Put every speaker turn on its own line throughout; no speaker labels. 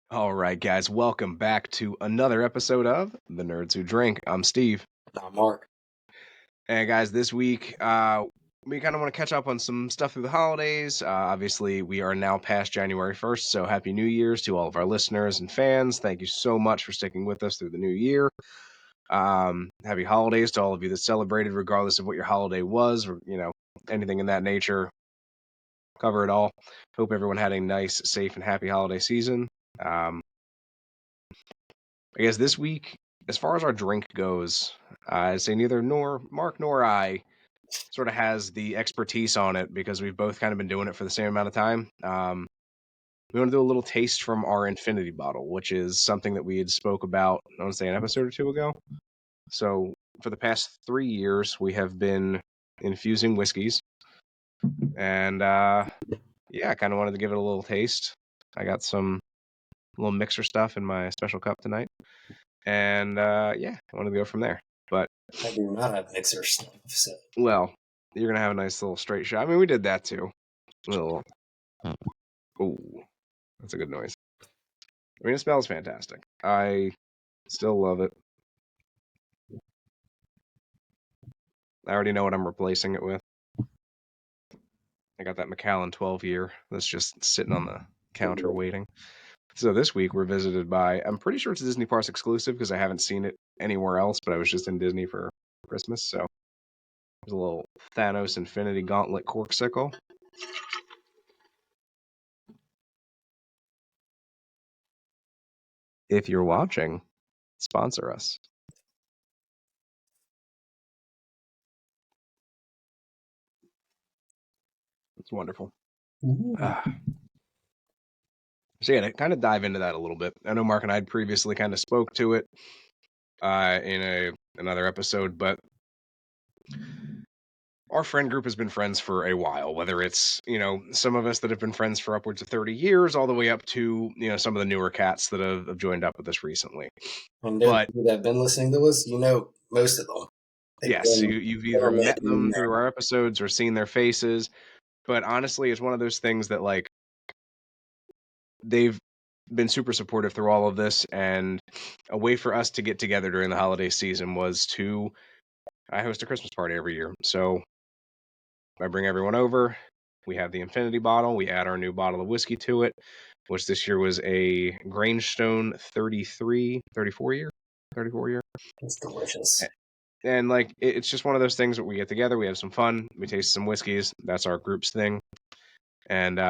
All right, guys, welcome back to another episode of The Nerds Who Drink. I'm Steve.
Not Mark.
And guys, this week, we kind of want to catch up on some stuff through the holidays. Obviously, we are now past January 1st, so Happy New Year's to all of our listeners and fans. Thank you so much for sticking with us through the new year. Happy holidays to all of you that celebrated, regardless of what your holiday was, or, anything in that nature. Cover it all. Hope everyone had a nice, safe, and happy holiday season. I guess this week, as far as our drink goes, I'd say neither Mark nor I sort of has the expertise on it because we've both kind of been doing it for the same amount of time. We want to do a little taste from our infinity bottle, which is something that we had spoke about, I want to say an episode or two ago. So for the past 3 years, we have been infusing whiskeys. And I kind of wanted to give it a little taste. I got some little mixer stuff in my special cup tonight. And I wanted to go from there. But
I do not have mixer stuff. So.
well, you're gonna have a nice little straight shot. I mean, we did that too. Little. Ooh, that's a good noise. I mean, it smells fantastic. I still love it. I already know what I'm replacing it with. I got that Macallan 12 year that's just sitting on the counter waiting. So this week we're visited by, I'm pretty sure it's a Disney Parks exclusive because I haven't seen it anywhere else, but I was just in Disney for Christmas. So there's a little Thanos Infinity Gauntlet Corksicle. If you're watching, sponsor us. It's wonderful. So yeah, to kind of dive into that a little bit. I know Mark and I had previously kind of spoke to it in another episode, but our friend group has been friends for a while, whether it's, some of us that have been friends for upwards of 30 years, all the way up to, some of the newer cats that have joined up with us recently.
And those people that have been listening to us, most of them.
Yes, you've either met them through our episodes or seen their faces, but honestly, it's one of those things that, like, they've been super supportive through all of this, and a way for us to get together during the holiday season was I host a Christmas party every year. So I bring everyone over. We have the infinity bottle. We add our new bottle of whiskey to it, which this year was a Grangestone 34 year.
It's delicious.
And like, it's just one of those things that we get together, we have some fun, we taste some whiskeys. That's our group's thing. And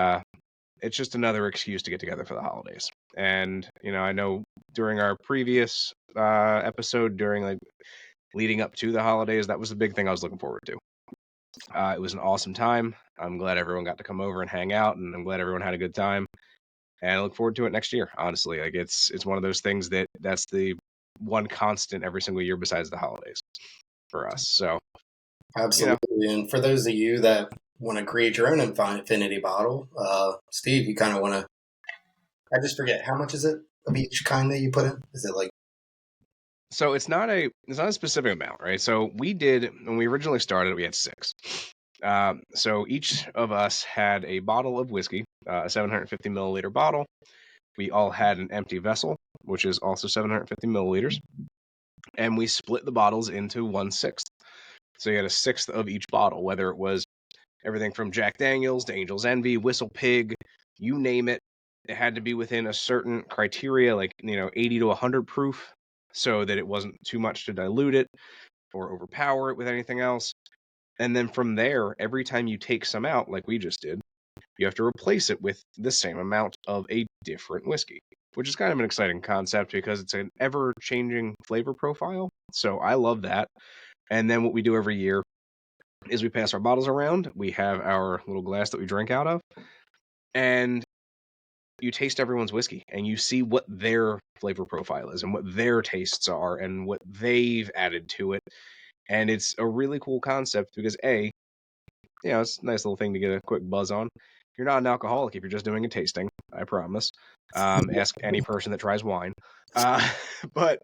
it's just another excuse to get together for the holidays. And, I know during our previous episode, during like leading up to the holidays, that was the big thing I was looking forward to. It was an awesome time. I'm glad everyone got to come over and hang out, and I'm glad everyone had a good time. And I look forward to it next year, honestly. Like, it's one of those things that's the one constant every single year besides the holidays for us. So
absolutely. And for those of you that want to create your own infinity bottle, Steve, you kind of want to. I just forget, how much is it of each kind that you put in? Is it like?
So it's not a specific amount, right? So we did, when we originally started, we had 6. So each of us had a bottle of whiskey, a 750 milliliter bottle. We all had an empty vessel, which is also 750 milliliters. And we split the bottles into 1/6. So you had a sixth of each bottle, whether it was everything from Jack Daniels to Angel's Envy, Whistle Pig, you name it. It had to be within a certain criteria, like, 80 to 100 proof, so that it wasn't too much to dilute it or overpower it with anything else. And then from there, every time you take some out, like we just did, you have to replace it with the same amount of a different whiskey, which is kind of an exciting concept because it's an ever-changing flavor profile. So I love that. And then what we do every year is we pass our bottles around. We have our little glass that we drink out of, and you taste everyone's whiskey and you see what their flavor profile is and what their tastes are and what they've added to it. And it's a really cool concept because it's a nice little thing to get a quick buzz on. You're not an alcoholic if you're just doing a tasting, I promise. Ask any person that tries wine. But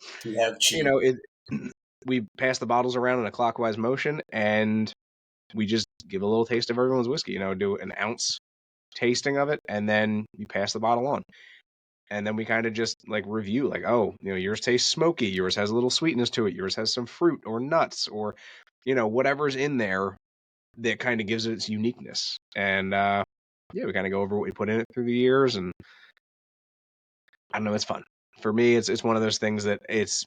we pass the bottles around in a clockwise motion, and we just give a little taste of everyone's whiskey. Do an ounce tasting of it, and then you pass the bottle on. and then we kind of just like review, like, oh, yours tastes smoky, yours has a little sweetness to it, yours has some fruit or nuts or whatever's in there that kind of gives it its uniqueness. And yeah, we kind of go over what we put in it through the years, and I don't know, it's fun. For me, it's one of those things that it's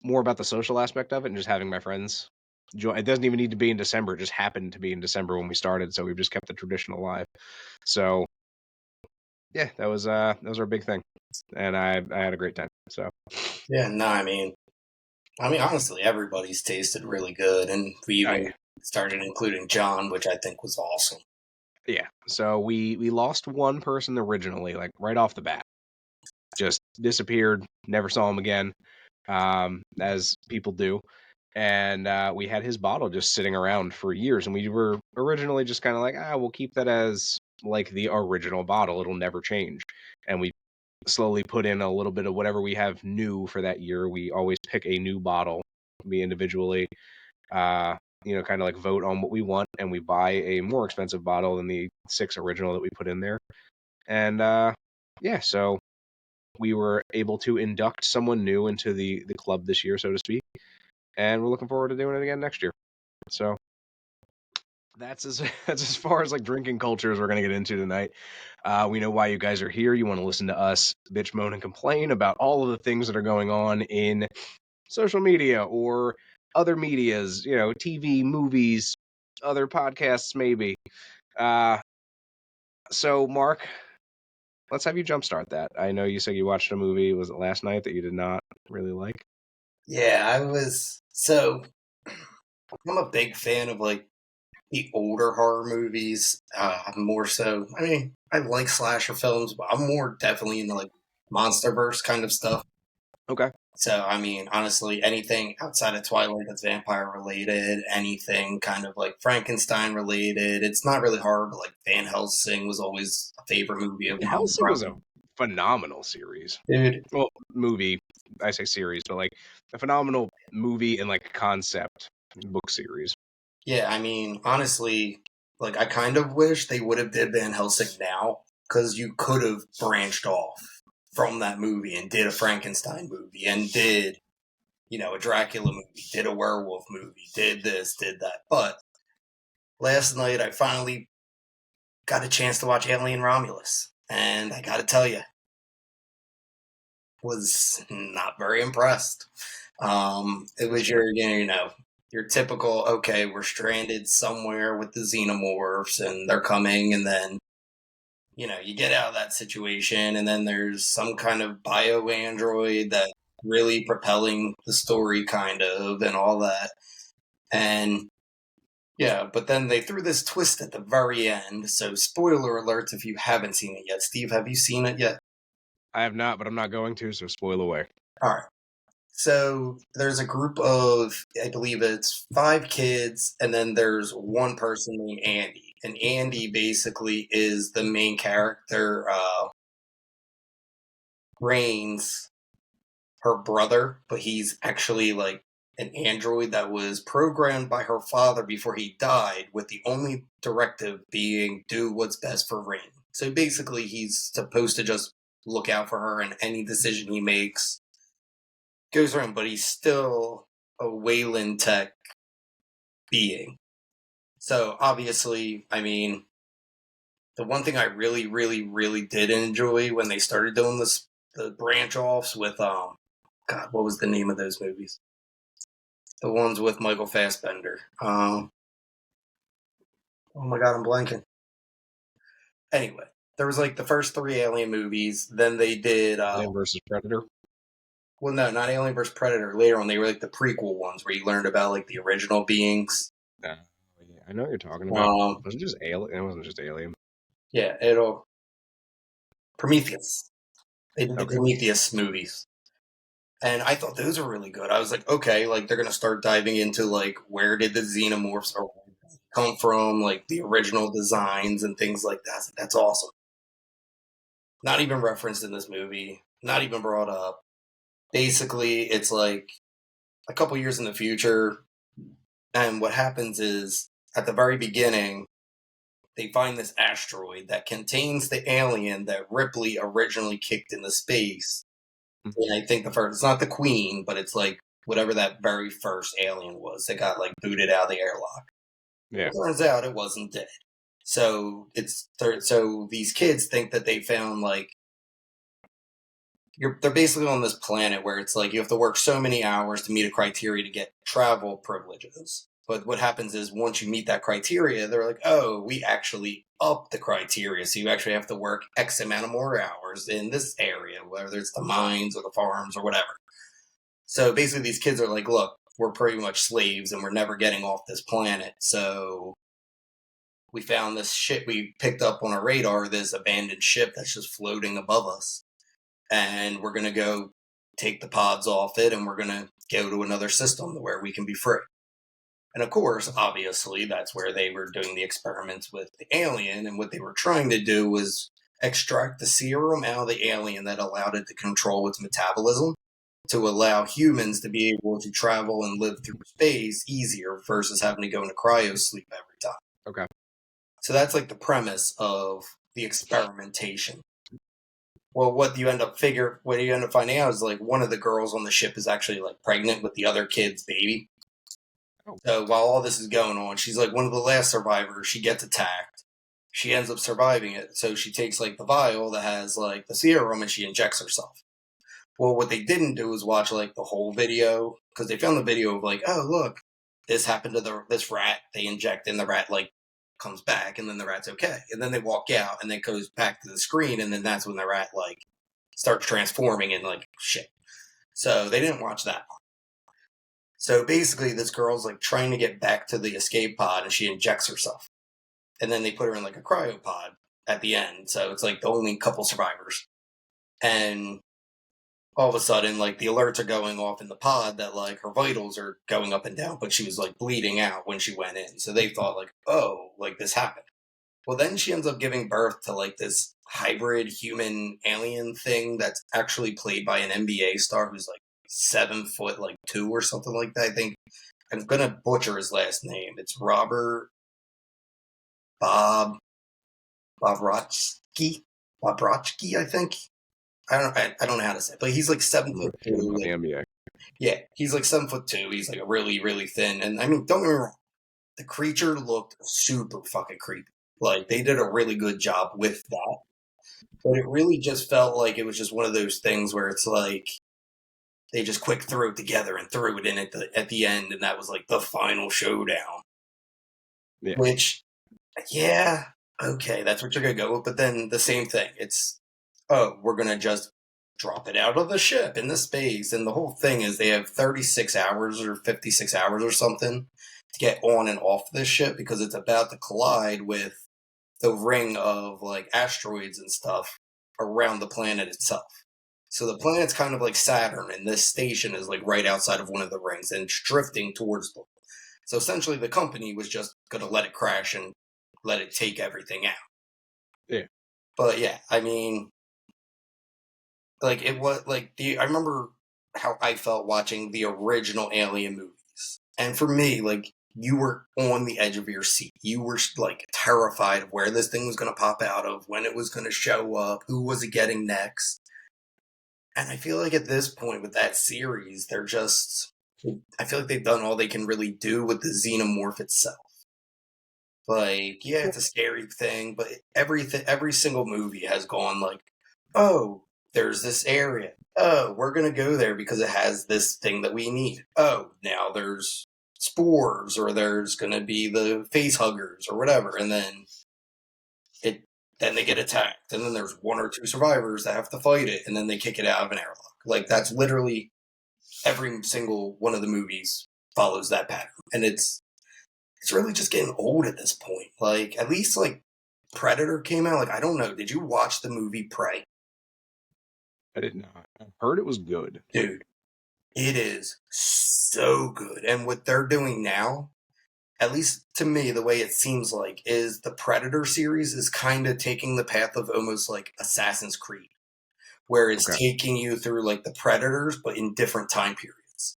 more about the social aspect of it and just having my friends join. It doesn't even need to be in December. It just happened to be in December when we started, so we've just kept the tradition alive. So yeah, that was our big thing, and I had a great time. So
Yeah, no, I mean, honestly, everybody's tasted really good, and we
oh
even
yeah,
started including John, which I think was awesome.
yeah. So we lost one person originally, like right off the bat, just disappeared, never saw him again, as people do. And we had his bottle just sitting around for years, and we were originally just kind of like, we'll keep that as like the original bottle, it'll never change. And we slowly put in a little bit of whatever we have new for that year. We always pick a new bottle, we individually kind of like vote on what we want, and we buy a more expensive bottle than the 6 original that we put in there. And yeah, so we were able to induct someone new into the club this year, so to speak, and we're looking forward to doing it again next year. So that's as that's as far as like drinking culture as we're gonna get into tonight. We know why you guys are here. You want to listen to us bitch, moan, and complain about all of the things that are going on in social media or other medias, TV, movies, other podcasts, maybe. Uh, so Mark, let's have you jumpstart that. I know you said you watched a movie. Was it last night that you did not really like?
Yeah, I was. So, I'm a big fan of like the older horror movies. More so, I mean, I like slasher films, but I'm more definitely into like MonsterVerse kind of stuff.
Okay.
So, I mean, honestly, anything outside of Twilight that's vampire related, anything kind of like Frankenstein related. It's not really horror, but like Van Helsing was always a favorite movie of mine.
Hellsing was a phenomenal series.
Dude,
Well, movie. I say series, but like a phenomenal movie and like concept book series.
yeah, I mean, honestly, like I kind of wish they would have did Van Helsing now because you could have branched off from that movie and did a Frankenstein movie and did, a Dracula movie, did a werewolf movie, did this, did that. But last night I finally got a chance to watch Alien Romulus, and I got to tell you, was not very impressed. It was your typical, okay, we're stranded somewhere with the xenomorphs and they're coming, and then you get out of that situation, and then there's some kind of bio android that really propelling the story kind of and all that. And yeah, but then they threw this twist at the very end. So spoiler alert if you haven't seen it yet. Steve, have you seen it yet?
I have not, but I'm not going to, so spoil away.
All right. So there's a group of, I believe it's 5 kids, and then there's one person named Andy. And Andy basically is the main character, Rain's her brother, but he's actually like an android that was programmed by her father before he died, with the only directive being do what's best for Rain. So basically, he's supposed to just look out for her, and any decision he makes goes around, but he's still a Wayland Tech being. So obviously, I mean, the one thing I really, really, really did enjoy when they started doing this, the branch offs with God, what was the name of those movies? The ones with Michael Fassbender. Oh my God, I'm blanking. Anyway, there was like the first 3 Alien movies. Then they did.
Alien versus Predator.
Well, no, not Alien vs Predator. Later on, they were like the prequel ones where you learned about like the original beings.
Yeah, I know what you're talking about. Was it just Alien? It wasn't just Alien.
Yeah, Prometheus. They did the Prometheus movies. And I thought those were really good. I was like, okay, like they're gonna start diving into like where did the xenomorphs come from, like the original designs and things like that. Like, that's awesome. Not even referenced in this movie. Not even brought up. Basically, it's like a couple years in the future, and what happens is at the very beginning, they find this asteroid that contains the alien that Ripley originally kicked into space. And I think the first, it's not the Queen, but it's like whatever that very first alien was that got like booted out of the airlock.
Yeah.
It turns out it wasn't dead. So so these kids think that they found like they're basically on this planet where it's like you have to work so many hours to meet a criteria to get travel privileges. But what happens is once you meet that criteria, they're like, oh, we actually up the criteria. So you actually have to work X amount of more hours in this area, whether it's the mines or the farms or whatever. So basically these kids are like, look, we're pretty much slaves and we're never getting off this planet. So we found this shit we picked up on our radar, this abandoned ship that's just floating above us. And we're going to go take the pods off it and we're going to go to another system where we can be free. And of course, obviously, that's where they were doing the experiments with the alien. And what they were trying to do was extract the serum out of the alien that allowed it to control its metabolism to allow humans to be able to travel and live through space easier versus having to go into cryo sleep every time.
Okay.
So that's like the premise of the experimentation. Well, what you end up finding out is like one of the girls on the ship is actually like pregnant with the other kid's baby. Oh. So while all this is going on, she's like one of the last survivors. She gets attacked. She ends up surviving it. So she takes like the vial that has like the serum and she injects herself. Well, what they didn't do is watch like the whole video because they found the video of like, oh, look, this happened to this rat. They inject and the rat like comes back and then the rat's okay. And then they walk out and then goes back to the screen and then that's when the rat like starts transforming and like shit. So they didn't watch that part. So basically this girl's like trying to get back to the escape pod and she injects herself. And then they put her in like a cryopod at the end. So it's like the only couple survivors. And all of a sudden, like the alerts are going off in the pod that like her vitals are going up and down, but she was like bleeding out when she went in. So they thought like, oh, like this happened. Well, then she ends up giving birth to like this hybrid human alien thing that's actually played by an NBA star who's like 7'2" like 2 or something like that. I think I'm gonna butcher his last name. It's Robert Bobrovsky, I think. I don't know how to say it, but he's like 7'2".
NBA.
Yeah, he's like 7'2". He's like a really, really thin. And I mean, don't get me wrong, the creature looked super fucking creepy. Like they did a really good job with that. But it really just felt like it was just one of those things where it's like they just quick threw it together and threw it in at the end, and that was like the final showdown. Yeah. Which, yeah, okay, that's what you're gonna go with. But then the same thing, it's we're going to just drop it out of the ship in the space. And the whole thing is they have 36 hours or 56 hours or something to get on and off this ship because it's about to collide with the ring of like asteroids and stuff around the planet itself. So the planet's kind of like Saturn, and this station is like right outside of one of the rings and it's drifting towards them. So essentially the company was just going to let it crash and let it take everything out.
Yeah.
But yeah, I mean, like it was like I remember how I felt watching the original Alien movies. And for me, like you were on the edge of your seat. You were like terrified of where this thing was going to pop out of, when it was going to show up, who was it getting next. And I feel like at this point with that series, I feel like they've done all they can really do with the xenomorph itself. Like, yeah, it's a scary thing, but every single movie has gone like, oh, there's this area. Oh, we're going to go there because it has this thing that we need. Oh, now there's spores or there's going to be the face huggers or whatever. And then they get attacked. And then there's one or two survivors that have to fight it. And then they kick it out of an airlock. Like that's literally every single one of the movies follows that pattern. And it's really just getting old at this point. Like at least like Predator came out. Like, I don't know. Did you watch the movie Prey?
I did not. I heard it was good.
Dude, it is so good. And what they're doing now, at least to me, the way it seems like, is the Predator series is kind of taking the path of almost like Assassin's Creed, where it's taking you through like the Predators, but in different time periods.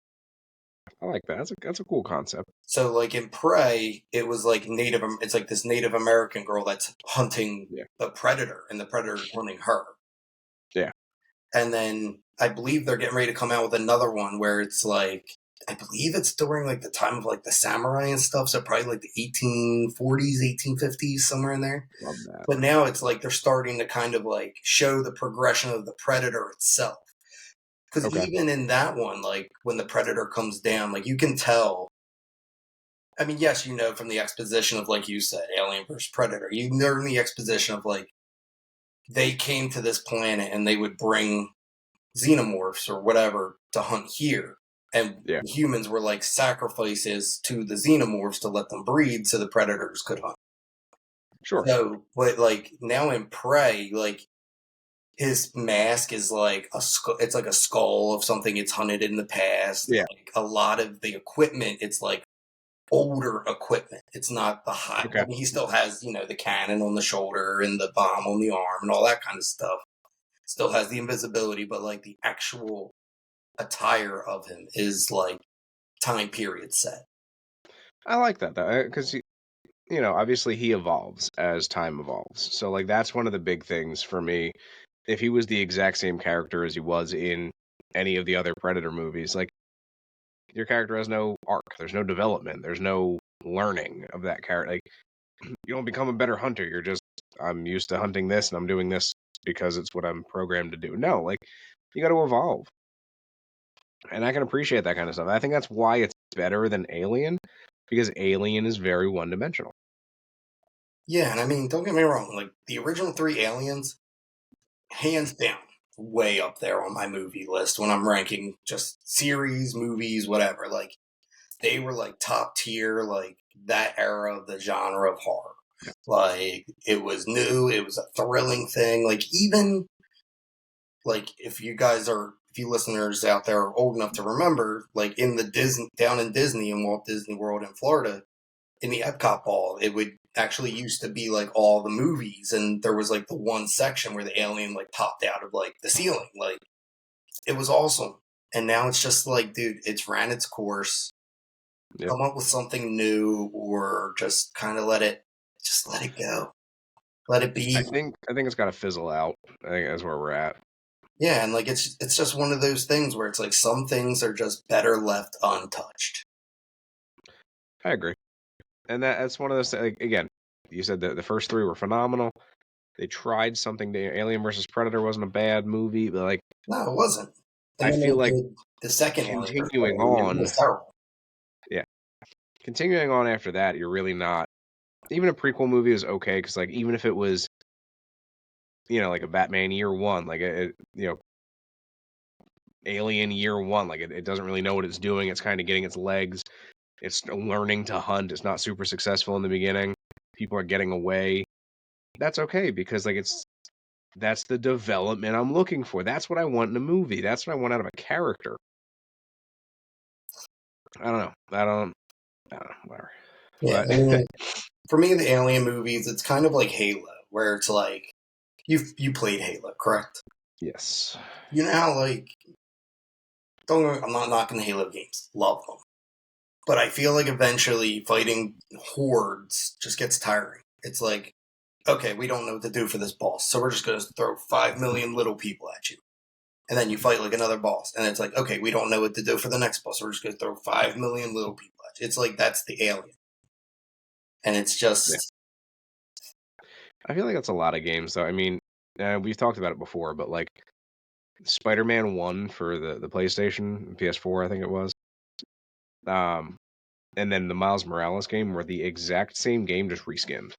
I like that. That's a cool concept.
So like in Prey, it was like it's like this Native American girl that's hunting
Yeah.
the predator, and the predator's hunting her.
Yeah.
And then I believe they're getting ready to come out with another one where it's like, I believe it's during like the time of like the samurai and stuff, so probably like the 1840s, 1850s, somewhere in there.
Love that.
But now it's like they're starting to kind of like show the progression of the predator itself. Because
Okay.
even in that one, like when the predator comes down, like you can tell. I mean, yes, you know from the exposition of, like you said, Alien versus Predator. You learn the exposition of like they came to this planet and they would bring xenomorphs or whatever to hunt here. And
Yeah.
humans were like sacrifices to the xenomorphs to let them breed so the predators could hunt.
Sure.
So, but like now in Prey, like his mask is like it's like a skull of something it's hunted in the past.
Yeah.
Like a lot of the equipment, it's like older equipment. It's not the high.
Okay.
I mean, he still has, the cannon on the shoulder and the bomb on the arm and all that kind of stuff. Still has the invisibility, but like the actual attire of him is like time period set.
I like that though, because obviously he evolves as time evolves. So like that's one of the big things for me. If he was the exact same character as he was in any of the other Predator movies, like your character has no arc, there's no development, there's no learning of that character. Like you don't become a better hunter. You're just I'm used to hunting this and I'm doing this because it's what I'm programmed to do. No, like you got to evolve. And I can appreciate that kind of stuff. I think that's why it's better than Alien, because Alien is very one-dimensional.
Yeah, and I mean, don't get me wrong. Like the original three Aliens, hands down, way up there on my movie list when I'm ranking just series, movies, whatever. Like they were like top tier, like that era of the genre of horror. Like it was new, it was a thrilling thing. Like even like if you listeners out there are old enough to remember, like in the Disney down in Disney in Walt Disney World in Florida, in the Epcot Ball, it would actually used to be like all the movies, and there was like the one section where the alien like popped out of like the ceiling. Like it was awesome. And now it's just like, dude, it's ran its course.
Yep.
Come up with something new, or just kind of let it go. Let it be.
I think it's got to fizzle out. I think that's where we're at.
Yeah, and like it's just one of those things where it's like some things are just better left untouched.
I agree. And that's one of those, like, again, you said that the first three were phenomenal. They tried something. Alien versus Predator wasn't a bad movie, but like,
No, it wasn't. And
I
then
feel like
the second Alien versus
continuing
Predator
on,
was terrible.
yeah, continuing on after that, you're really not. Even a prequel movie is okay because, like, even if it was, like a Batman Year One, like Alien Year One, like it doesn't really know what it's doing. It's kind of getting its legs. It's learning to hunt. It's not super successful in the beginning. People are getting away. That's okay because like that's the development I'm looking for. That's what I want in a movie. That's what I want out of a character. I don't know. Whatever.
Yeah,
But
I mean, for me, the Alien movies, it's kind of like Halo, where it's like you played Halo, correct?
yes.
You know how like I'm not knocking the Halo games, love them, but I feel like eventually fighting hordes just gets tiring. It's like, okay, we don't know what to do for this boss, so we're just going to throw 5 million little people at you. And then you fight like another boss, and it's like, okay, we don't know what to do for the next boss, so we're just going to throw 5 million little people at you. It's like that's the Alien. And it's just.
I feel like that's a lot of games, though. I mean, we've talked about it before, but like Spider-Man 1 for the PlayStation, PS4, I think it was. And then the Miles Morales game were the exact same game, just reskinned.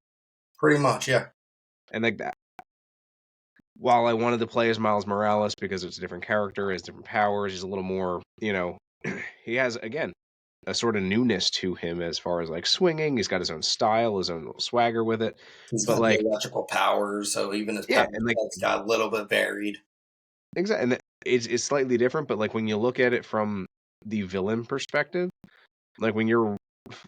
Pretty much, yeah.
And like that. While I wanted to play as Miles Morales because it's a different character, has different powers, he's a little more, he has, again, a sort of newness to him as far as like swinging. He's got his own style, his own little swagger with it.
He's
But
got
like,
the electrical powers, so even his
yeah,
power
and like,
set's got a little bit varied.
exactly, and it's slightly different. But like when you look at it from the villain perspective, like when you're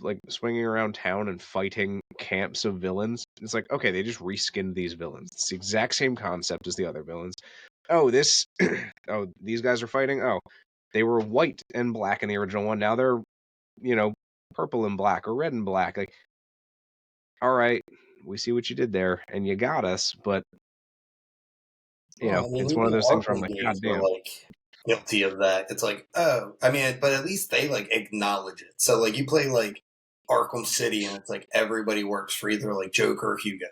like swinging around town and fighting camps of villains, it's like, okay, they just reskinned these villains. It's the exact same concept as the other villains. Oh, these guys are fighting. Oh, they were white and black in the original one. Now they're purple and black or red and black. Like, all right, we see what you did there, and you got us, but
Well, I mean,
it's one
even
of those things where I'm
Arkham
like, God
games were
damn.
like guilty of that. It's like, oh, I mean, but at least they like acknowledge it. So like, you play like Arkham City, and it's like everybody works for either like Joker or Hugo,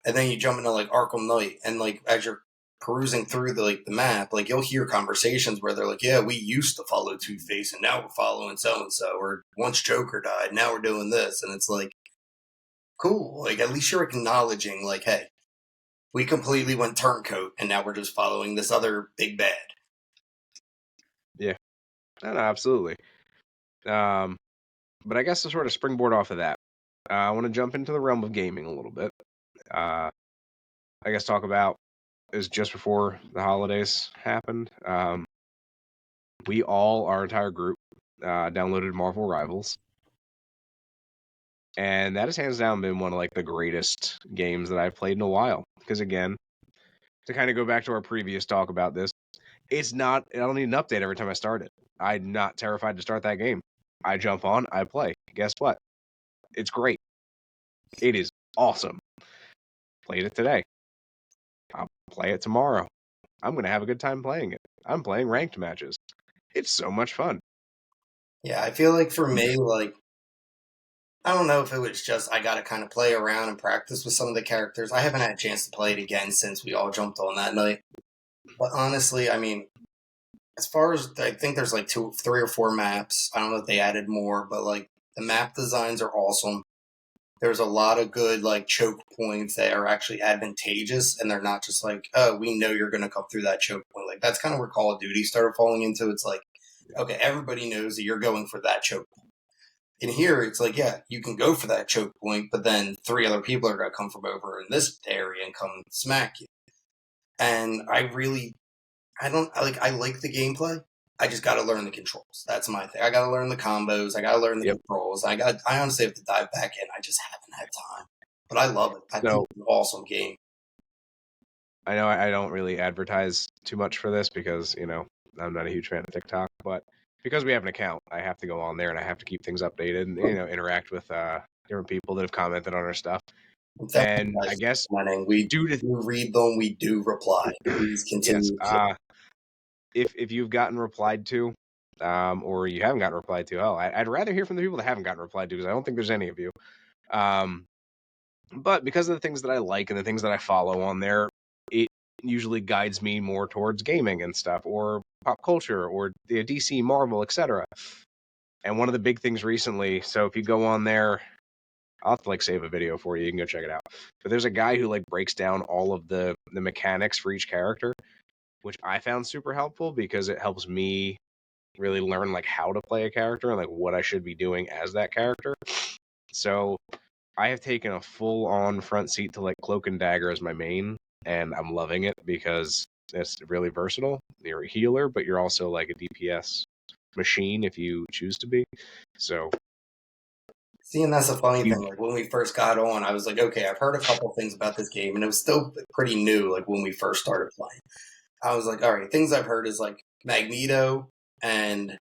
and then you jump into like Arkham Knight, and like as you're perusing through the map, like you'll hear conversations where they're like, yeah, we used to follow Two Face, and now we're following so and so, or once Joker died, now we're doing this, and it's like, cool. Like at least you're acknowledging, like, hey, we completely went turncoat, and now we're just following this other big bad.
Yeah, no, absolutely. But I guess to sort of springboard off of that, I want to jump into the realm of gaming a little bit. I guess talk about is just before the holidays happened. Our entire group, downloaded Marvel Rivals, and that has hands down been one of like the greatest games that I've played in a while. Because again, to kind of go back to our previous talk about this, it's not. I don't need an update every time I start it. I'm not terrified to start that game. I jump on, I play. Guess what? It's great. It is awesome. Played it today. I'll play it tomorrow. I'm going to have a good time playing it. I'm playing ranked matches. It's so much fun.
Yeah, I feel like for me, like, I don't know if it was just I got to kind of play around and practice with some of the characters. I haven't had a chance to play it again since we all jumped on that night. But honestly, I mean, as far as I think there's like three or four maps. I don't know if they added more, but like the map designs are awesome. There's a lot of good like choke points that are actually advantageous, and they're not just like, oh, we know you're going to come through that choke point. Like that's kind of where Call of Duty started falling into. It's like, okay, everybody knows that you're going for that choke point. In here, it's like, yeah, you can go for that choke point, but then three other people are going to come from over in this area and come smack you. And I like the gameplay. I just got to learn the controls. That's my thing. I got to learn the combos. I got to learn the
Yep.
controls. I honestly have to dive back in. I just haven't had time, but I love it. I think it's an awesome game.
I know I don't really advertise too much for this because, I'm not a huge fan of TikTok, but because we have an account, I have to go on there and I have to keep things updated and, interact with different people that have commented on our stuff. And I guess
we do read them, we do reply. Please continue.
Yes, if you've gotten replied to, or you haven't gotten replied to, I'd rather hear from the people that haven't gotten replied to because I don't think there's any of you. But because of the things that I like and the things that I follow on there, it usually guides me more towards gaming and stuff, or pop culture, or the DC, Marvel, etc. And one of the big things recently, so if you go on there, I'll have to like save a video for you. You can go check it out. But there's a guy who like breaks down all of the mechanics for each character, which I found super helpful because it helps me really learn like how to play a character and like what I should be doing as that character. So I have taken a full on front seat to like Cloak and Dagger as my main, and I'm loving it because it's really versatile. You're a healer, but you're also like a DPS machine if you choose to be. So
See, and that's the funny thing. Like when we first got on, I was like, okay, I've heard a couple things about this game, and it was still pretty new. Like when we first started playing, I was like, all right, things I've heard is like Magneto and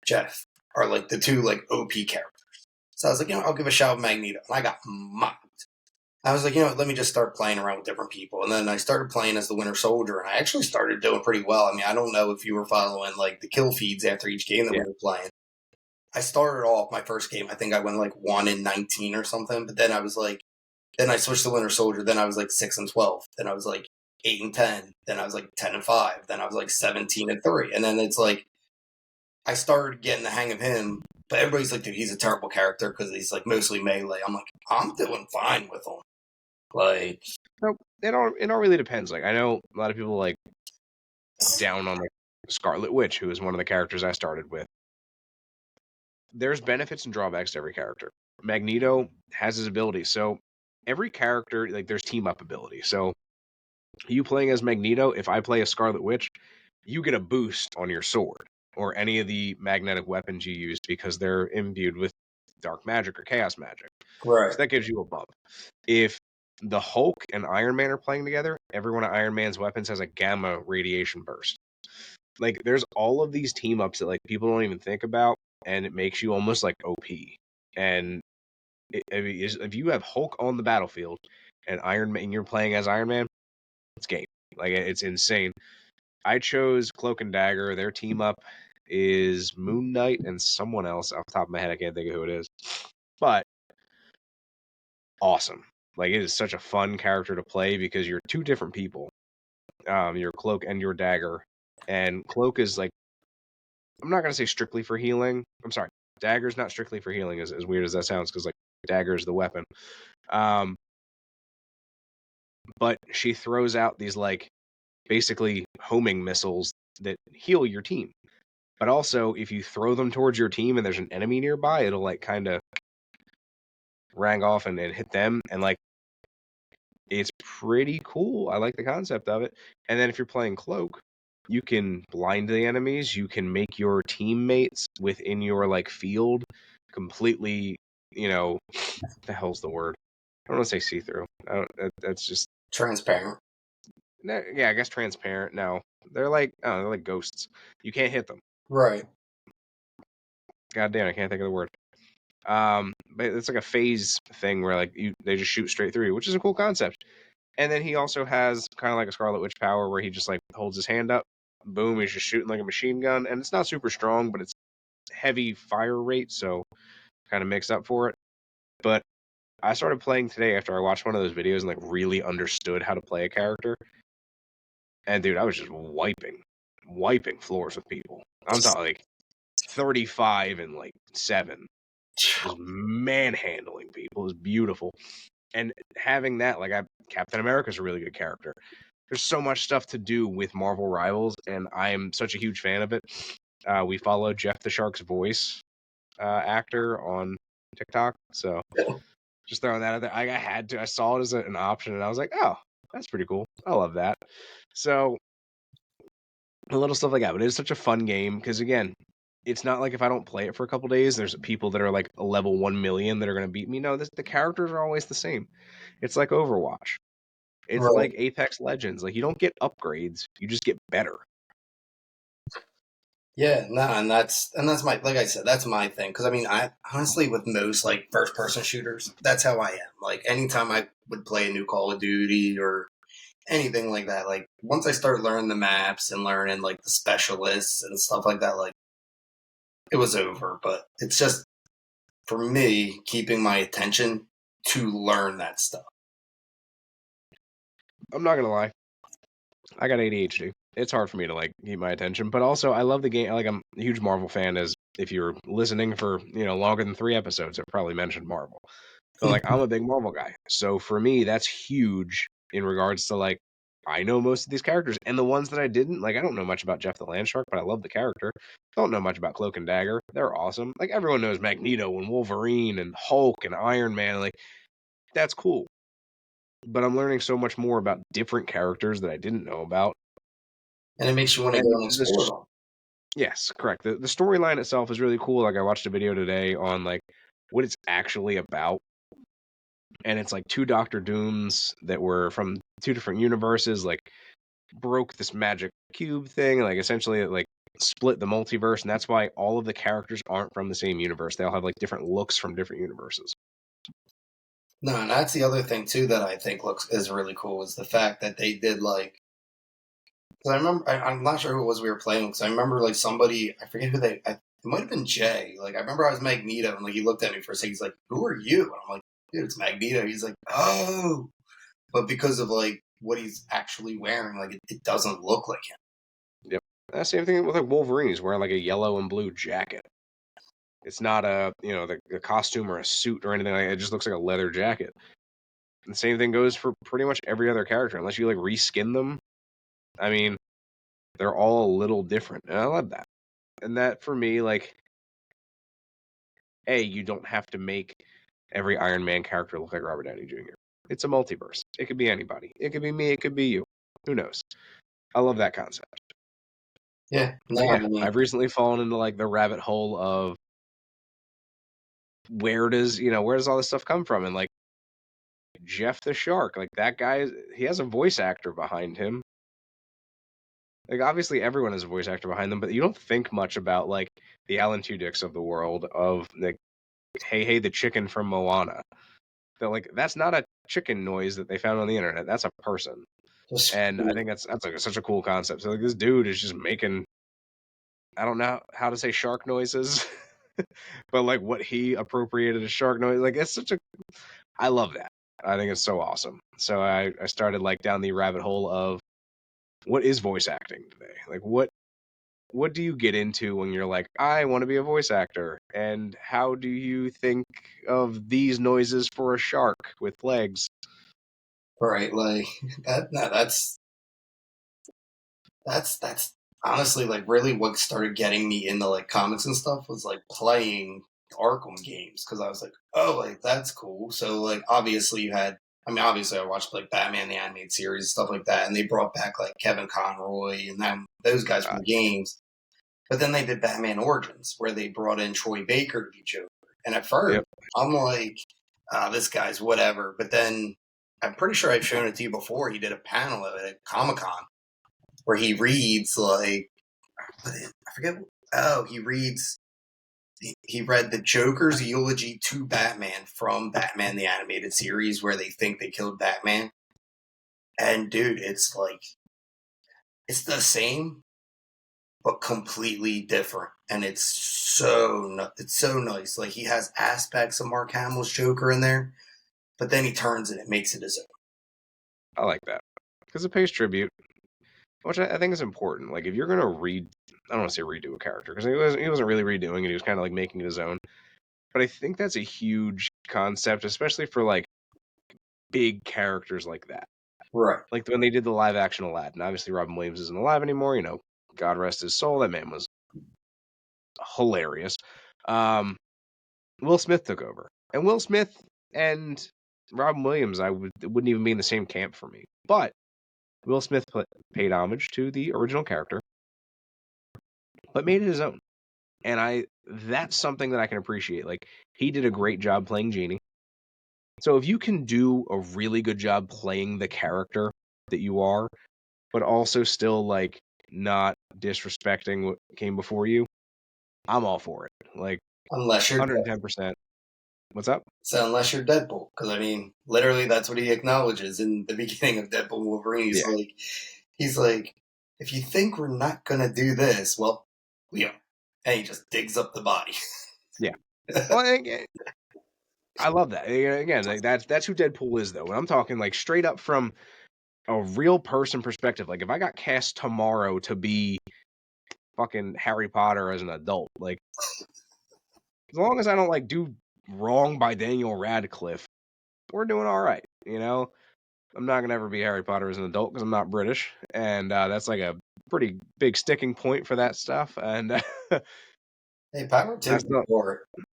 Jeff are like the two like OP characters. So I was like, I'll give a shout at Magneto, and I got mocked. I was like, let me just start playing around with different people, and then I started playing as the Winter Soldier, and I actually started doing pretty well. I mean, I don't know if you were following like the kill feeds after each game that we were playing. I started off my first game. I think I went like 1-19 or something. But then I was like, then I switched to Winter Soldier. Then I was like 6-12. Then I was like 8-10. Then I was like 10-5. Then I was like 17-3. And then it's like I started getting the hang of him. But everybody's like, dude, he's a terrible character because he's like mostly melee. I'm like, I'm doing fine with him. Like,
it all really depends. Like I know a lot of people like down on like Scarlet Witch, who is one of the characters I started with. There's benefits and drawbacks to every character. Magneto has his abilities. So every character, like there's team up ability. So you playing as Magneto, if I play a Scarlet Witch, you get a boost on your sword or any of the magnetic weapons you use because they're imbued with dark magic or chaos magic.
right.
So that gives you a bump. If the Hulk and Iron Man are playing together, every one of Iron Man's weapons has a gamma radiation burst. Like there's all of these team ups that like people don't even think about and it makes you almost like OP. And if you have Hulk on the battlefield and Iron Man, and you're playing as Iron Man, it's game. Like it's insane. I chose Cloak and Dagger. Their team up is Moon Knight and someone else. Off the top of my head, I can't think of who it is. But awesome. Like it is such a fun character to play because you're two different people. Your Cloak and your Dagger. And Cloak is like, I'm not gonna say strictly for healing. I'm sorry. Dagger's not strictly for healing, as weird as that sounds, because like Dagger is the weapon. But she throws out these like basically homing missiles that heal your team. But also, if you throw them towards your team and there's an enemy nearby, it'll like kind of rang off and hit them. And like, it's pretty cool. I like the concept of it. And then if you're playing Cloak, you can blind the enemies. You can make your teammates within your like field completely, what the hell's the word? I don't want to say see-through. That's just
Transparent.
yeah, I guess transparent. No, they're like, oh, they're like ghosts. You can't hit them.
Right.
God damn, I can't think of the word. But it's like a phase thing where like they just shoot straight through you, which is a cool concept. And then he also has kind of like a Scarlet Witch power where he just like holds his hand up, boom, he's just shooting like a machine gun, and it's not super strong, but it's heavy fire rate, so kind of makes up for it. But I started playing today after I watched one of those videos and like really understood how to play a character. And dude, I was just wiping floors with people. I'm talking like 35 and like 7. Just manhandling people. It was beautiful. And having that, like Captain America's a really good character. There's so much stuff to do with Marvel Rivals, and I'm such a huge fan of it. We follow Jeff the Shark's voice actor on TikTok, so just throwing that out there. I saw it as an option, and I was like, oh, that's pretty cool. I love that. So a little stuff like that, but it is such a fun game because again, it's not like if I don't play it for a couple days, there's people that are like a level 1 million that are going to beat me. No, the characters are always the same. It's like Overwatch. It's
Right.
like Apex Legends. Like you don't get upgrades, you just get better.
Yeah, no, and that's my, like I said, that's my thing. Because I mean, I honestly, with most like first person shooters, that's how I am. Like anytime I would play a new Call of Duty or anything like that, like once I start learning the maps and learning like the specialists and stuff like that, like it was over. But it's just for me keeping my attention to learn that stuff.
I'm not gonna lie, I got ADHD. It's hard for me to like keep my attention, but also I love the game. Like I'm a huge Marvel fan. As if you're listening for longer than 3 episodes, I've probably mentioned Marvel. But like I'm a big Marvel guy, so for me that's huge in regards to like I know most of these characters, and the ones that I didn't like, I don't know much about Jeff the Landshark, but I love the character. Don't know much about Cloak and Dagger. They're awesome. Like everyone knows Magneto and Wolverine and Hulk and Iron Man. Like that's cool. But I'm learning so much more about different characters that I didn't know about.
And it makes you want to go
And
and explore them.
yes, correct. The storyline itself is really cool. Like I watched a video today on like what it's actually about. And it's like 2 Doctor Dooms that were from 2 different universes, like broke this magic cube thing, like essentially it like split the multiverse, and that's why all of the characters aren't from the same universe. They all have like different looks from different universes.
No, and that's the other thing too that I think is really cool is the fact that they did like. Because I remember, I'm not sure who it was we were playing. Because I remember like somebody, I forget who it might have been Jay. Like I remember I was Magneto, and like he looked at me for a second. He's like, "Who are you?" And I'm like, "Dude, it's Magneto." He's like, "Oh," but because of like what he's actually wearing, like it doesn't look like him.
Yep. Same thing with like Wolverine. He's wearing like a yellow and blue jacket. It's not a the costume or a suit or anything like that. It just looks like a leather jacket. And the same thing goes for pretty much every other character, unless you like reskin them. I mean, they're all a little different, and I love that. And that for me, like, you don't have to make every Iron Man character look like Robert Downey Jr. It's a multiverse. It could be anybody. It could be me. It could be you. Who knows? I love that concept.
Yeah,
So yeah, I've recently fallen into like the rabbit hole of where does all this stuff come from, and like Jeff the Shark, like that guy, he has a voice actor behind him. Like, obviously, everyone has a voice actor behind them, but you don't think much about, like, the Alan Tudyk's of the world of, like, Hey Hey the chicken from Moana. They're like, that's not a chicken noise that they found on the internet. That's a person.
Just
And I think that's like such a cool concept. So like this dude is just making, I don't know how to say shark noises, but like what he appropriated as shark noise, like it's such a, I love that. I think it's so awesome. So I started like down the rabbit hole of what is voice acting today? Like what do you get into when you're like, I want to be a voice actor? And how do you think of these noises for a shark with legs?
right, like that. No, that's honestly like really what started getting me into like comics and stuff was like playing Arkham games because I was like, oh, like that's cool. So like obviously you had. I mean, obviously, I watched like Batman the animated series and stuff like that, and they brought back like Kevin Conroy and them those guys from
Uh,
the games. But then they did Batman Origins, where they brought in Troy Baker to be Joker. And at first,
yep.
I'm like, this guy's whatever. But then I'm pretty sure I've shown it to you before. He did a panel of it at Comic Con where he reads like, I forget. Oh, he reads. He read the Joker's eulogy to Batman from Batman the Animated Series, where they think they killed Batman. And dude, it's like it's the same, but completely different. And it's so nice. Like he has aspects of Mark Hamill's Joker in there, but then he turns it and makes it his own.
I like that because it pays tribute, which I think is important. Like if you're gonna read, I don't want to say redo a character because he wasn't really redoing it. He was kind of like making it his own. But I think that's a huge concept, especially for like big characters like that.
Right.
Like when they did the live action Aladdin. Obviously, Robin Williams isn't alive anymore. You know, God rest his soul. That man was hilarious. Um, Will Smith took over, and Will Smith and Robin Williams, wouldn't even be in the same camp for me. But Will Smith paid homage to the original character, but made it his own. And that's something that I can appreciate. Like he did a great job playing Genie. So if you can do a really good job playing the character that you are, but also still like not disrespecting what came before you, I'm all for it. Like
Unless you're
110%. What's up?
so unless you're Deadpool, because I mean, literally that's what he acknowledges in the beginning of Deadpool Wolverine.
Yeah.
He's like, if you think we're not gonna do this, well, we are, and he just digs up the body.
Yeah. Well, I love that. Again, like that's who Deadpool is, though. When I'm talking like straight up from a real person perspective, like if I got cast tomorrow to be fucking Harry Potter as an adult, like as long as I don't like do wrong by Daniel Radcliffe, we're doing all right. You know, I'm not gonna ever be Harry Potter as an adult because I'm not British, and that's like a pretty big sticking point for that stuff. And
Hey, power to
that's
you
not.
for it.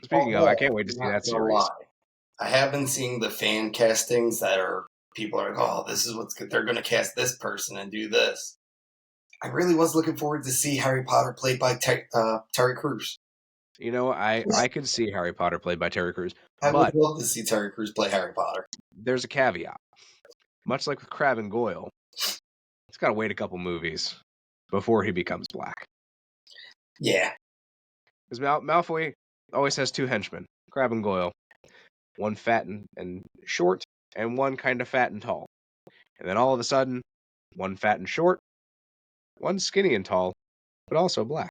Speaking of, I
Although,
can't wait to
I'm
see
not
that
gonna
series.
lie, I have been seeing the fan castings that are people are like, oh, this is what's good. They're going to cast this person and do this. I really was looking forward to see Harry Potter played by Terry Crews.
You know, I could see Harry Potter played by Terry Crews,
I would
but
love to see Terry Crews play Harry Potter.
there's a caveat. Much like with Crab and Goyle, he's got to wait a couple movies before he becomes black.
Yeah.
Because Malfoy always has two henchmen, Crab and Goyle. One fat and short, and one kind of fat and tall. And then all of a sudden, one fat and short, one skinny and tall, but also black.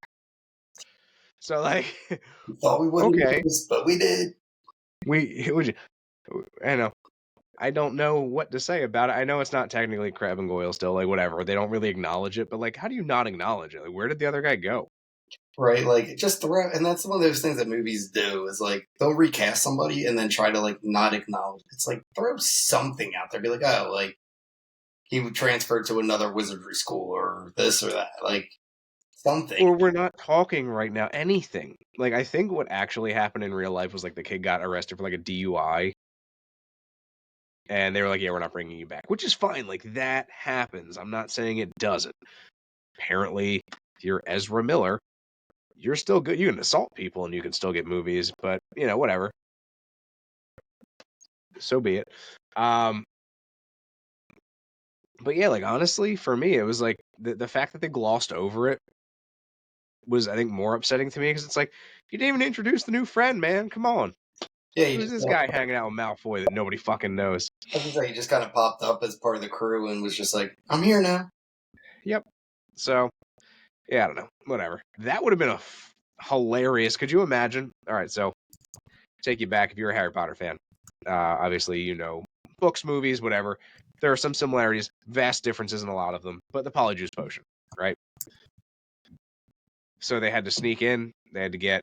So like,
We thought we wouldn't
okay,
do this, but we did.
I know. I don't know what to say about it. I know it's not technically Crab and Goyle still, like whatever. They don't really acknowledge it, but like, how do you not acknowledge it? Like, where did the other guy go?
Right? Like, just throw, and that's one of those things that movies do is like, they'll recast somebody and then try to like not acknowledge. It's like, throw something out there. Be like, oh, like, he would transfer to another wizardry school or this or that. Like, something.
Or we're not talking right now anything. Like, I think what actually happened in real life was like the kid got arrested for like a DUI, and they were like, "Yeah, we're not bringing you back," which is fine. Like that happens. I'm not saying it doesn't. Apparently, if you're Ezra Miller, you're still good. You can assault people and you can still get movies, but you know, whatever. So be it. Um, But yeah, like honestly, for me, it was like the fact that they glossed over it was, I think, more upsetting to me because it's like you didn't even introduce the new friend, man. Come on,
Yeah, he
who's
just
this guy hanging out with Malfoy that nobody fucking knows?
I was gonna say he just kind of popped up as part of the crew and was just like, "I'm here now."
Yep. So yeah, I don't know. Whatever. That would have been hilarious. Could you imagine? All right, so take you back if you're a Harry Potter fan. Obviously, you know books, movies, whatever. There are some similarities, vast differences in a lot of them, but the Polyjuice potion, right? So they had to sneak in. They had to get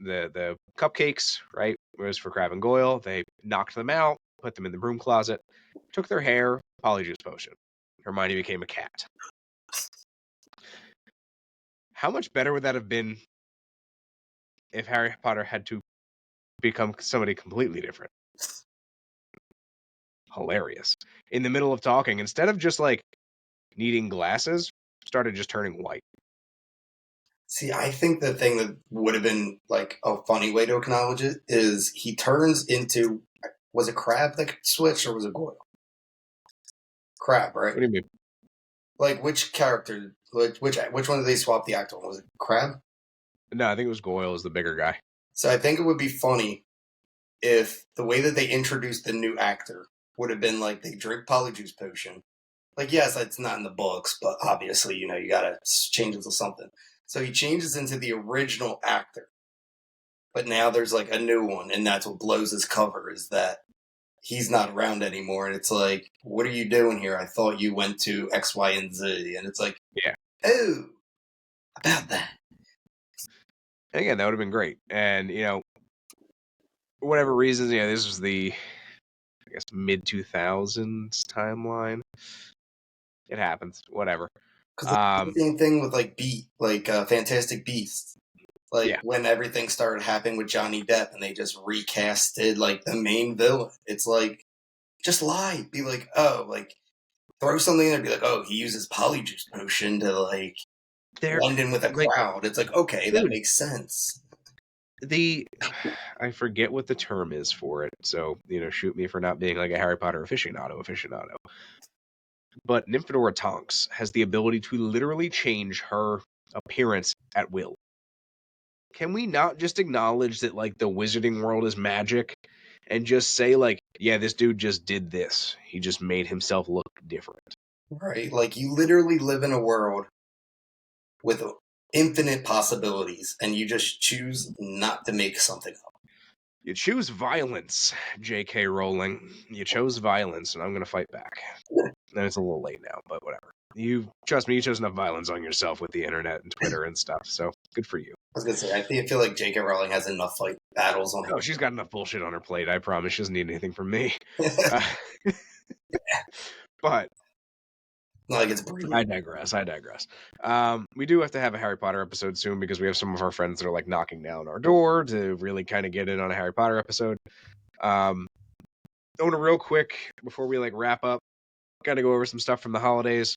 the cupcakes, right? It was for Crab and Goyle. They knocked them out, put them in the broom closet, took their hair, Polyjuice potion. Hermione became a cat. How much better would that have been if Harry Potter had to become somebody completely different? Hilarious. In the middle of talking, instead of just like needing glasses, started just turning white.
See, I think the thing that would have been like a funny way to acknowledge it is he turns into, was it Crab that could switch or was it Goyle? Crab, right?
What do you mean?
Like which character? Which one did they swap the actor on? Was it Crab?
No, I think it was Goyle as the bigger guy.
So I think it would be funny if the way that they introduced the new actor would have been like they drink Polyjuice potion. Like, yes, it's not in the books, but obviously, you know, you gotta change it to something. So he changes into the original actor, but now there's like a new one, and that's what blows his cover is that he's not around anymore. And it's like, what are you doing here? I thought you went to X, Y, and Z. And it's like,
Yeah.
oh, about that.
And again, that would have been great. And, you know, for whatever reasons, you know, this was the, I guess, mid 2000s timeline. It happens. Whatever.
Because the same thing with like Fantastic Beasts. Like
Yeah.
when everything started happening with Johnny Depp and they just recasted like the main villain. It's like, just lie. Be like, oh, like throw something in there. Be like, oh, he uses Polyjuice potion to like
They're
blend in with a
like,
crowd. It's like, okay, that
dude,
makes sense.
I forget what the term is for it. So, you know, shoot me for not being like a Harry Potter aficionado. But Nymphadora Tonks has the ability to literally change her appearance at will. Can we not just acknowledge that, like, the wizarding world is magic and just say, like, yeah, this dude just did this. He just made himself look different.
Right? Like you literally live in a world with infinite possibilities and you just choose not to make something up.
You choose violence, J.K. Rowling. You chose violence, and I'm going to fight back. And it's a little late now, but whatever. Trust me, you chose enough violence on yourself with the internet and Twitter and stuff, so good for you.
I was gonna say, I feel like J.K. Rowling has enough like battles on
Oh, she's got enough bullshit on her plate, I promise. She doesn't need anything from me.
her.
But
Not like it's Brady.
I digress. We do have to have a Harry Potter episode soon because we have some of our friends that are like knocking down our door to really kind of get in on a Harry Potter episode. I want to real quick before we like wrap up, got to go over some stuff from the holidays.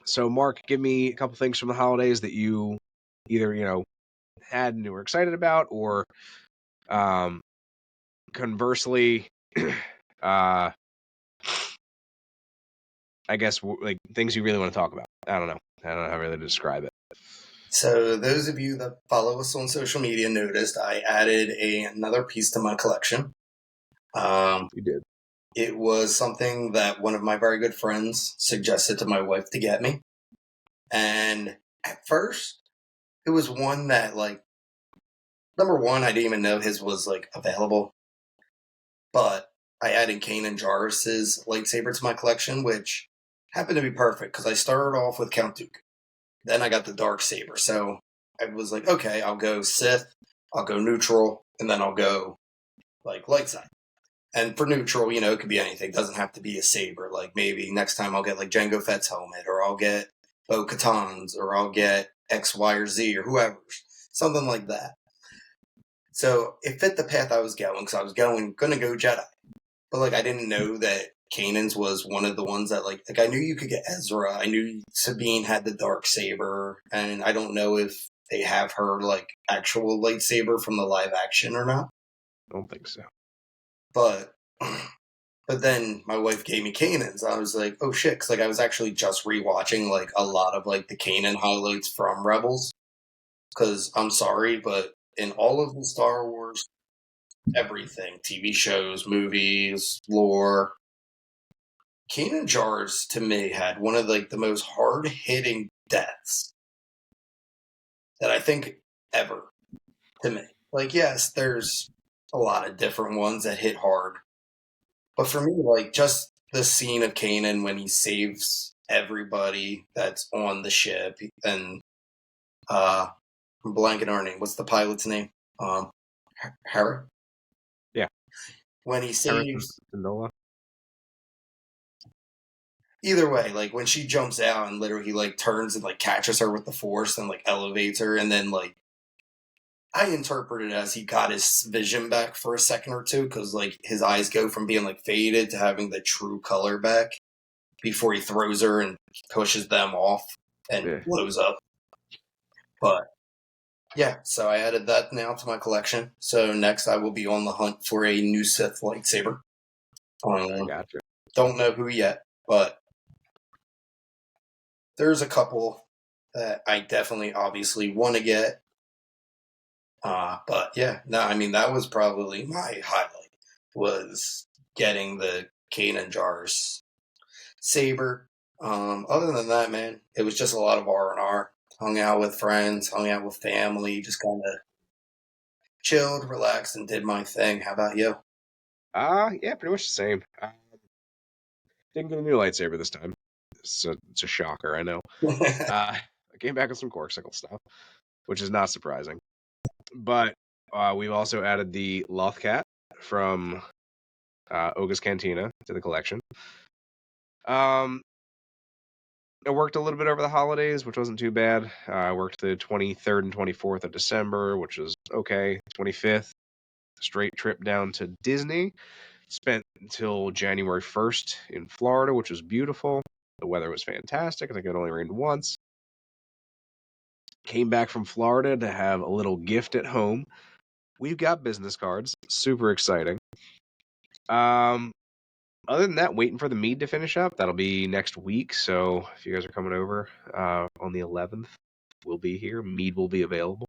So, Mark, give me a couple things from the holidays that you either, you know, had and you were excited about, or conversely, I guess like things you really want to talk about. I don't know how really to describe it.
So those of you that follow us on social media noticed I added another piece to my collection.
You did.
It was something that one of my very good friends suggested to my wife to get me. And at first, it was one that, like, number one, I didn't even know his was, like, available. But I added Kanan Jarrus's lightsaber to my collection, which happened to be perfect because I started off with Count Dooku. Then I got the dark saber. So I was like, okay, I'll go Sith, I'll go neutral, and then I'll go, like, light side. And for neutral, you know, it could be anything. It doesn't have to be a saber. Like maybe next time I'll get like Jango Fett's helmet, or I'll get Bo Katan's, or I'll get X, Y, or Z, or whoever's. Something like that. So it fit the path I was going, because I was gonna go Jedi. But like I didn't know that Kanan's was one of the ones that like I knew you could get Ezra. I knew Sabine had the dark saber, and I don't know if they have her like actual lightsaber from the live action or not.
I don't think so.
But But then my wife gave me Kanan's. I was like, oh shit, because like I was actually just rewatching like a lot of like the Kanan highlights from Rebels. Because I'm sorry, but in all of the Star Wars, everything, TV shows, movies, lore, Kanan Jarrus to me had one of like the most hard hitting deaths that I think ever to me. Like, yes, there's a lot of different ones that hit hard, but for me, like just the scene of Kanan when he saves everybody that's on the ship, and I'm blanking our name. What's the pilot's name? Harry.
Yeah,
When he
Harrison
saves,
Nola.
either way, like when she jumps out and literally like turns and like catches her with the force and like elevates her, and then like I interpret it as he got his vision back for a second or two because like his eyes go from being like faded to having the true color back before he throws her and pushes them off and blows up. But yeah, so I added that now to my collection. So next I will be on the hunt for a new Sith lightsaber.
I gotcha.
Don't know who yet, but there's a couple that I definitely obviously want to get. But yeah, no, I mean that was probably my highlight was getting the Kanan Jarrus saber. Other than that, man, it was just a lot of R&R. Hung out with friends, hung out with family, just kind of chilled, relaxed, and did my thing. How about you?
Yeah, pretty much the same. Didn't get a new lightsaber this time. It's a shocker, I know. I came back with some Corksicle stuff, which is not surprising. But we've also added the Lothcat from Oga's Cantina to the collection. I worked a little bit over the holidays, which wasn't too bad. I worked the 23rd and 24th of December, which was okay. 25th, straight trip down to Disney. Spent until January 1st in Florida, which was beautiful. The weather was fantastic. I think it only rained once. Came back from Florida to have a little gift at home. We've got business cards. Super exciting. Other than that, waiting for the mead to finish up. That'll be next week. So if you guys are coming over on the 11th, we'll be here. Mead will be available.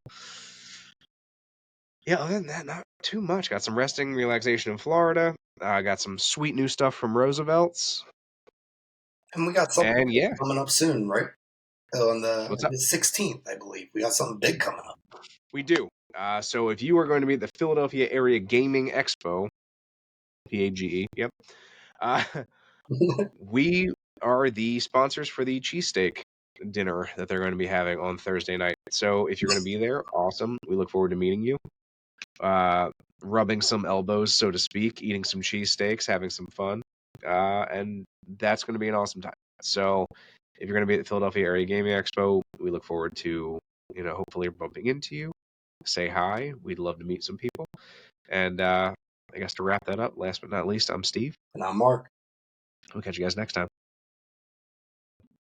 Yeah, other than that, not too much. Got some resting, relaxation in Florida. Got some sweet new stuff from Roosevelt's.
And we got something
And yeah,
coming up soon, right? On
what's up?
the 16th, I believe. We got something big coming up.
We do. So if you are going to be at the Philadelphia Area Gaming Expo, PAGE, yep. We are the sponsors for the cheesesteak dinner that they're going to be having on Thursday night. So if you're going to be there, awesome. We look forward to meeting you. Rubbing some elbows, so to speak, eating some cheesesteaks, having some fun. And that's going to be an awesome time. So if you're going to be at the Philadelphia Area Gaming Expo, we look forward to, hopefully bumping into you. Say hi. We'd love to meet some people. And I guess to wrap that up, last but not least, I'm Steve.
And I'm Mark.
We'll catch you guys next time.